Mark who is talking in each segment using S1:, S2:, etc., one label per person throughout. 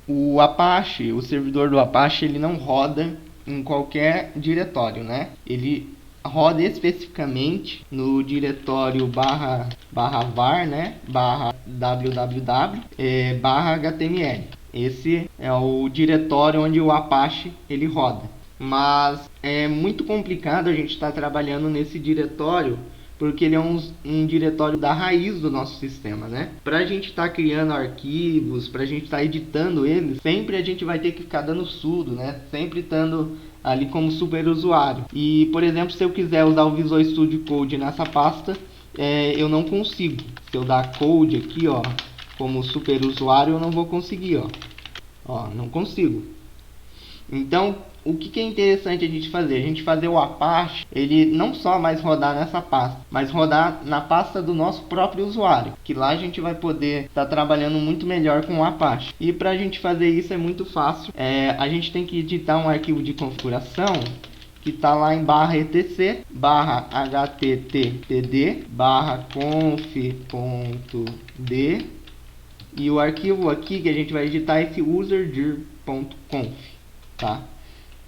S1: O Apache, o servidor do Apache, ele não roda em qualquer diretório, né? Ele roda especificamente no diretório /var, né? /www, /html. Esse é o diretório onde o Apache ele roda. Mas é muito complicado a gente estar trabalhando nesse diretório, porque ele é um diretório da raiz do nosso sistema, né? Para a gente estar criando arquivos, para a gente estar editando eles, sempre a gente vai ter que ficar dando sudo, né? Sempre estando ali como super usuário. E, por exemplo, se eu quiser usar o Visual Studio Code nessa pasta, eu não consigo. Se eu dar code aqui, ó, como super usuário, eu não vou conseguir, ó, não consigo. Então, o que é interessante a gente fazer? A gente fazer o Apache, ele não só mais rodar nessa pasta, mas rodar na pasta do nosso próprio usuário, que lá a gente vai poder estar trabalhando muito melhor com o Apache. E para a gente fazer isso é muito fácil. A gente tem que editar um arquivo de configuração que está lá em /etc, /httpd, /conf.d, e o arquivo aqui que a gente vai editar é esse userdir.conf, tá?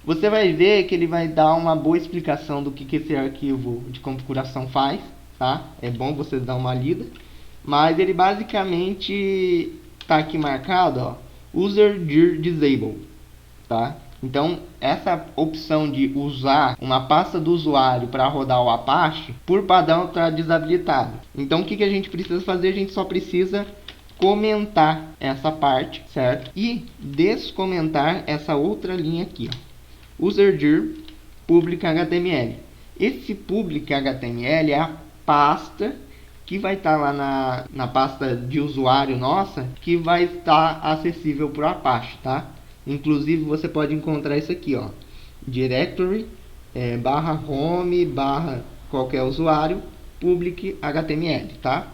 S1: Você vai ver que ele vai dar uma boa explicação do que esse arquivo de configuração faz, tá? É bom você dar uma lida, mas ele basicamente está aqui marcado, ó, userdir disable, tá? Então, essa opção de usar uma pasta do usuário para rodar o Apache, por padrão está desabilitado. Então, o que a gente precisa fazer? A gente só precisa comentar essa parte, certo? E descomentar essa outra linha aqui, ó. Userdir public HTML. Esse public HTML é a pasta que vai estar lá na pasta de usuário nossa, que vai estar acessível para o Apache, tá? Inclusive você pode encontrar isso aqui, ó, directory /home qualquer usuário public HTML, tá?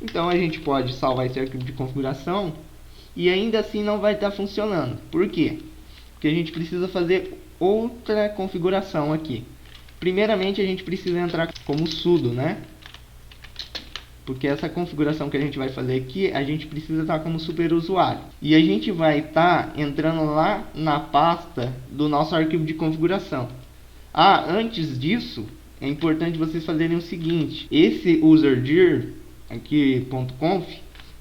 S1: Então a gente pode salvar esse arquivo de configuração e ainda assim não vai estar funcionando. Por quê? Porque a gente precisa fazer outra configuração aqui. Primeiramente a gente precisa entrar como sudo, né? Porque essa configuração que a gente vai fazer aqui, a gente precisa estar como super usuário. E a gente vai estar entrando lá na pasta do nosso arquivo de configuração. Antes disso, é importante vocês fazerem o seguinte: esse userdir aqui .conf,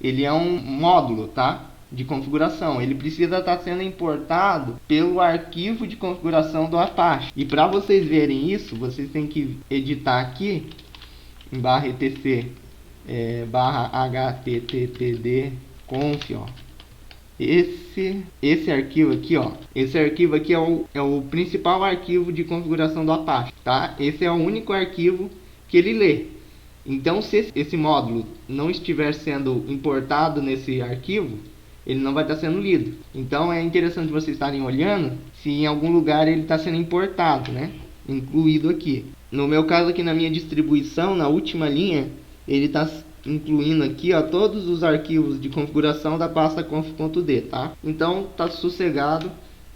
S1: ele é um módulo, tá? De configuração. Ele precisa estar sendo importado pelo arquivo de configuração do Apache. E para vocês verem isso, vocês têm que editar aqui em /etc /httpd conf, ó. Esse arquivo aqui, ó, esse arquivo aqui é o principal arquivo de configuração do Apache, tá? Esse é o único arquivo que ele lê. Então, se esse módulo não estiver sendo importado nesse arquivo, ele não vai estar sendo lido. Então, é interessante vocês estarem olhando se em algum lugar ele está sendo importado, né? Incluído aqui. No meu caso aqui na minha distribuição, na última linha, ele está incluindo aqui, ó, todos os arquivos de configuração da pasta conf.d, tá? Então, tá sossegado.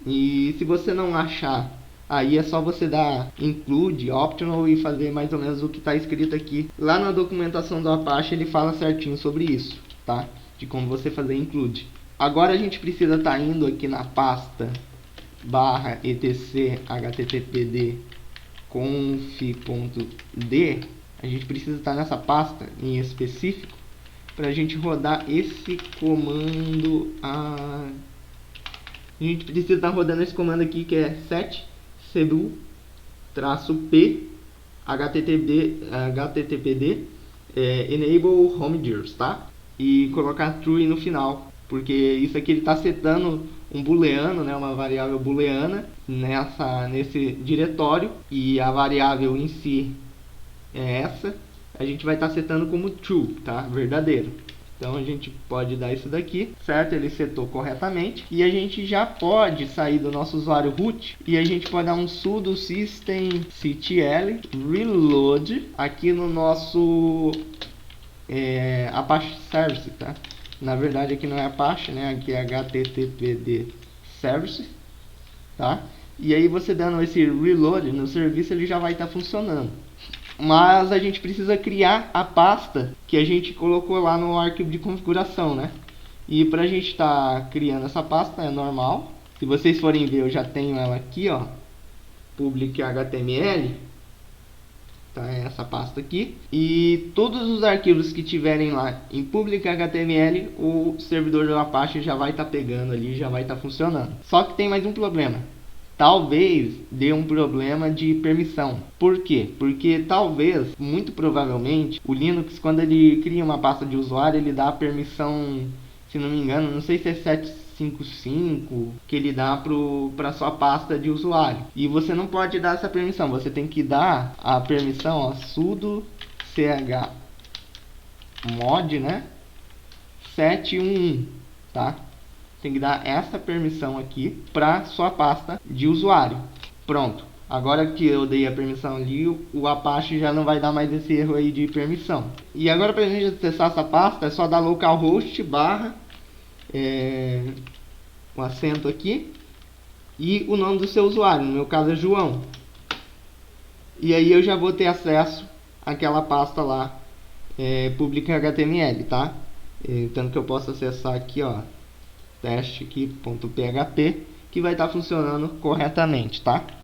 S1: E se você não achar, aí é só você dar include, optional e fazer mais ou menos o que está escrito aqui. Lá na documentação do Apache ele fala certinho sobre isso, tá? De como você fazer include. Agora a gente precisa estar indo aqui na pasta /etc httpd conf.d. A gente precisa estar nessa pasta em específico para a gente rodar esse comando. A gente precisa estar rodando esse comando aqui, que é set cdu -p httpd enable homedirs, tá? E colocar true no final, porque isso aqui ele está setando um booleano, né, uma variável booleana nesse diretório, e a variável em si é essa. A gente vai estar setando como true, tá? Verdadeiro. Então a gente pode dar isso daqui, certo? Ele setou corretamente. E a gente já pode sair do nosso usuário root e a gente pode dar um sudo systemctl reload aqui no nosso Apache Service, tá? Na verdade aqui não é Apache, né? Aqui é httpd service, tá? E aí você dando esse reload no serviço, ele já vai estar funcionando. Mas a gente precisa criar a pasta que a gente colocou lá no arquivo de configuração, né? E pra gente estar criando essa pasta é normal. Se vocês forem ver, eu já tenho ela aqui, ó, public HTML. Tá, é essa pasta aqui. E todos os arquivos que tiverem lá em public HTML, o servidor do Apache já vai estar pegando ali, já vai estar funcionando. Só que tem mais um problema. Talvez dê um problema de permissão. Por quê? Porque talvez, muito provavelmente, o Linux, quando ele cria uma pasta de usuário, ele dá a permissão, se não me engano, não sei se é 755 que ele dá para sua pasta de usuário. E você não pode dar essa permissão. Você tem que dar a permissão, ó, sudo chmod, né, 711, tá? Tem que dar essa permissão aqui para sua pasta de usuário. Pronto. Agora que eu dei a permissão ali, o Apache já não vai dar mais esse erro aí de permissão. E agora, para a gente acessar essa pasta, é só dar localhost barra o acento aqui e o nome do seu usuário, no meu caso é João. E aí eu já vou ter acesso àquela pasta lá, public HTML, tá? Tanto que eu posso acessar aqui, ó, teste aqui.php, que vai estar funcionando corretamente, tá?